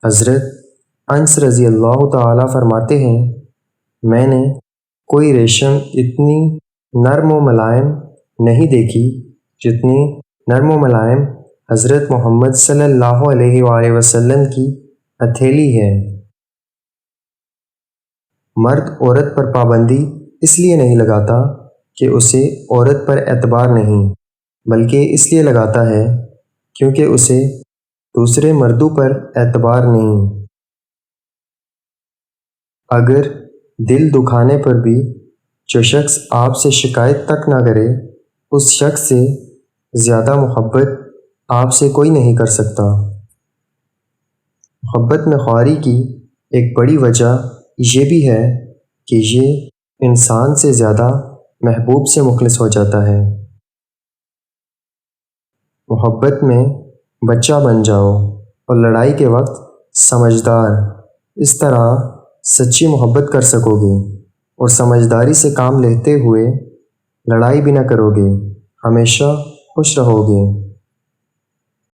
حضرت انس رضی اللہ تعالیٰ فرماتے ہیں، میں نے کوئی ریشم اتنی نرم و ملائم نہیں دیکھی جتنی نرم و ملائم حضرت محمد صلی اللہ علیہ وآلہ وسلم کی ہتھیلی ہے۔ مرد عورت پر پابندی اس لیے نہیں لگاتا کہ اسے عورت پر اعتبار نہیں، بلکہ اس لیے لگاتا ہے کیونکہ اسے دوسرے مردوں پر اعتبار نہیں۔ اگر دل دکھانے پر بھی جو شخص آپ سے شکایت تک نہ کرے، اس شخص سے زیادہ محبت آپ سے کوئی نہیں کر سکتا۔ محبت میں خواری کی ایک بڑی وجہ یہ بھی ہے کہ یہ انسان سے زیادہ محبوب سے مخلص ہو جاتا ہے۔ محبت میں بچہ بن جاؤ اور لڑائی کے وقت سمجھدار، اس طرح سچی محبت کر سکو گے اور سمجھداری سے کام لیتے ہوئے لڑائی بھی نہ کرو گے، ہمیشہ خوش رہو گے۔